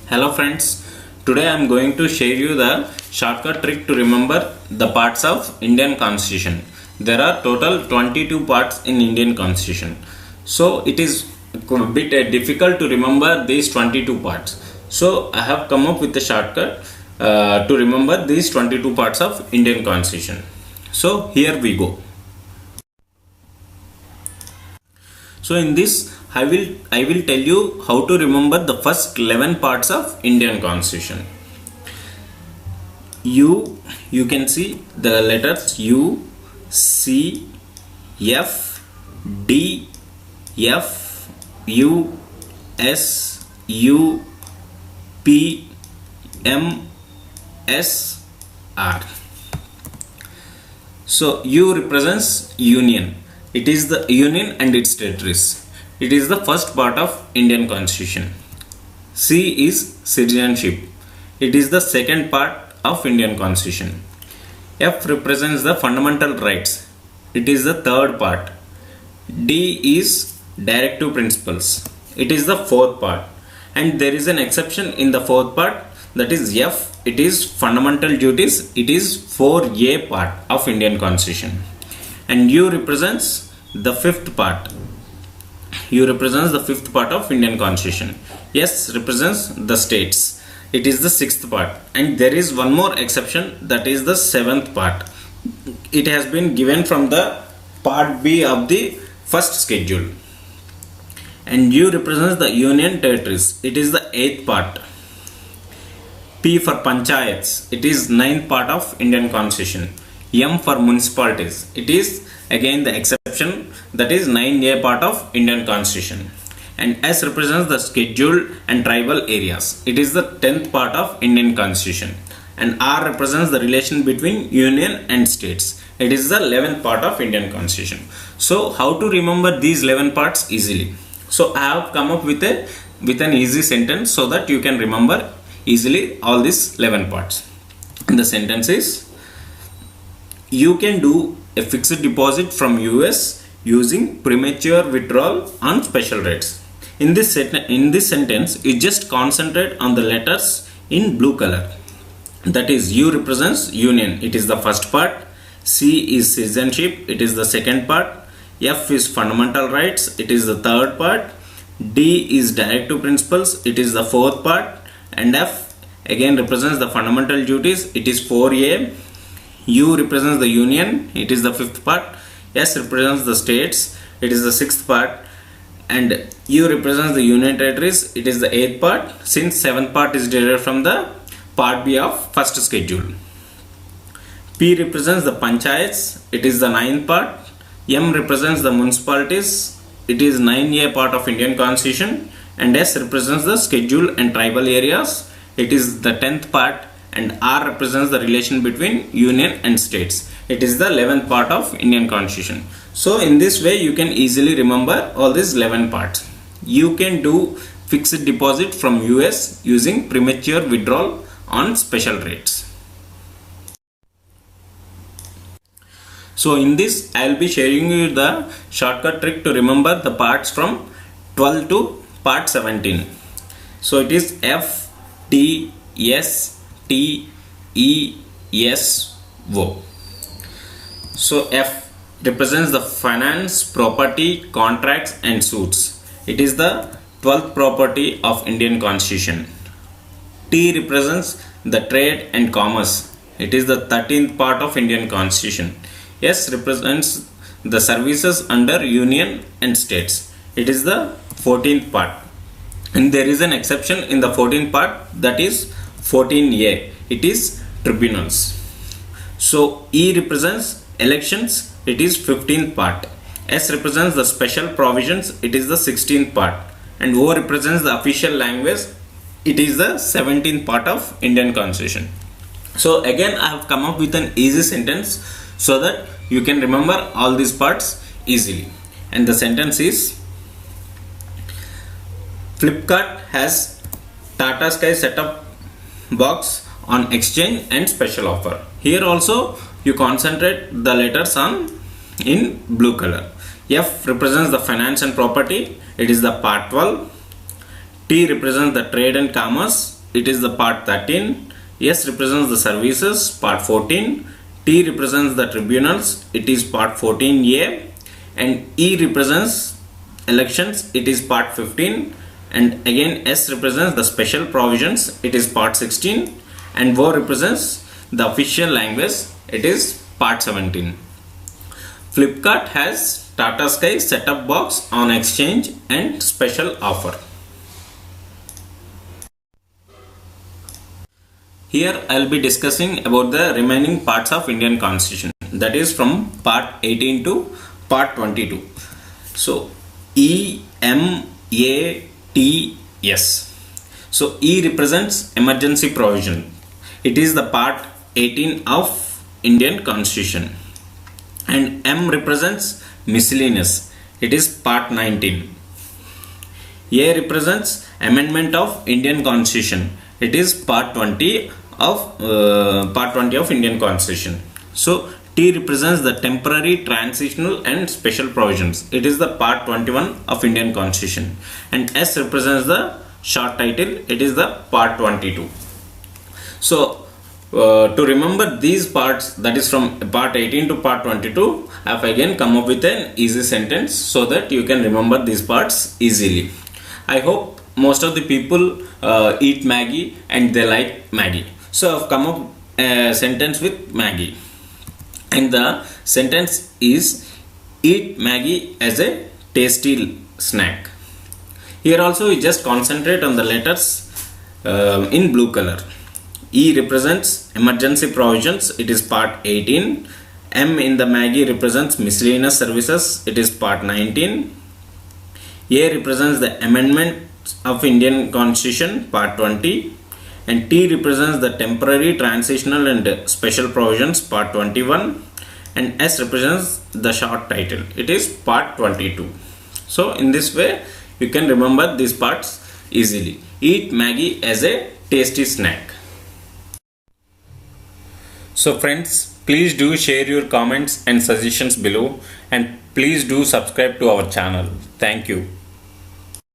Hello friends, today I am going to share you the shortcut trick to remember the parts of Indian Constitution. There are total 22 parts in Indian Constitution. So it is a bit difficult to remember these 22 parts. So I have come up with a shortcut to remember these 22 parts of Indian Constitution. So here we go. So in this I will tell you how to remember the first 11 parts of Indian Constitution. You can see the letters U, C, F, D, F, U, S, U, P, M, S, R. So U represents Union. It is the Union and its territories. It is the first part of Indian Constitution. C is citizenship. It is the second part of Indian Constitution. F represents the fundamental rights. It is the third part. D is directive principles. It is the fourth part. And there is an exception in the fourth part, that is F. It is fundamental duties. It is 4A part of Indian Constitution. And U represents the fifth part. U represents the fifth part of Indian Constitution. S represents the states. It is the sixth part. And there is one more exception, that is the seventh part. It has been given from the part B of the first schedule. And U represents the union territories. It is the eighth part. P for panchayats. It is ninth part of Indian Constitution. M for municipalities. It is again the exception, that is 9A part of Indian Constitution. And S represents the scheduled and tribal areas. It is the 10th part of Indian Constitution. And R represents the relation between union and states. It is the 11th part of Indian Constitution. So how to remember these 11 parts easily? So I have come up with an easy sentence so that you can remember easily all these 11 parts. And the sentence is: you can do a fixed deposit from US using premature withdrawal on special rates. In this sentence, you just concentrate on the letters in blue color. That is, U represents union. It is the first part. C is citizenship. It is the second part. F is fundamental rights. It is the third part. D is directive principles. It is the fourth part. And F again represents the fundamental duties. It is 4A. U represents the union. It is the fifth part. S represents the states. It is the sixth part. And U represents the union territories. It is the eighth part, since seventh part is derived from the part B of first schedule. P represents the panchayats. It is the ninth part. M represents the municipalities. It is 9A part of Indian Constitution. And S represents the schedule and tribal areas. It is the 10th part. And R represents the relation between union and states. It is the 11th part of Indian Constitution. So in this way you can easily remember all these 11 parts. You can do fixed deposit from US using premature withdrawal on special rates. So in this I will be sharing you the shortcut trick to remember the parts from 12 to part 17. So it is F, T, S, T, E, S, O. So F represents the finance, property, contracts and suits. It is the 12th property of Indian Constitution. T represents the trade and commerce. It is the 13th part of Indian Constitution. S represents the services under union and states. It is the 14th part. And there is an exception in the 14th part, that is 14A. It is tribunals. So E represents elections. It is 15th part. S represents the special provisions. It is the 16th part. And O represents the official language. It is the 17th part of Indian Constitution. So again I have come up with an easy sentence so that you can remember all these parts easily. And the sentence is: Flipkart has Tata Sky setup box on exchange and special offer. Here also you concentrate the letters on in blue color. F represents the finance and property. It is the part 12. T represents the trade and commerce. it is the part 13. S represents the services, part 14. T represents the tribunals, it is part 14A. And E represents elections, it is part 15. And again S represents the special provisions, it is part 16. And O represents the official language, it is part 17. Flipkart has Tata Sky set-top box on exchange and special offer. Here I will be discussing about the remaining parts of Indian Constitution, that is from part 18 to part 22. So E, M, A, T, S. So E represents emergency provision. It is the part 18 of Indian Constitution. And M represents miscellaneous. It is part 19. A represents amendment of Indian Constitution. It is part 20 of Indian Constitution. So T represents the temporary, transitional and special provisions. It is the part 21 of Indian Constitution. And S represents the short title. It is the part 22. So to remember these parts, that is from part 18 to part 22, I have again come up with an easy sentence so that you can remember these parts easily. I hope most of the people eat Maggi and they like Maggi. So I have come up a sentence with Maggi. And the sentence is, eat Maggi as a tasty snack. Here also we just concentrate on the letters in blue color. E represents emergency provisions, it is part 18. M in the Maggi represents miscellaneous services, it is part 19. A represents the amendment of Indian Constitution, part 20. And T represents the temporary, transitional and special provisions, part 21. And S represents the short title, it is part 22. So in this way you can remember these parts easily. Eat Maggi as a tasty snack. So friends, please do share your comments and suggestions below, and please do subscribe to our channel. Thank you.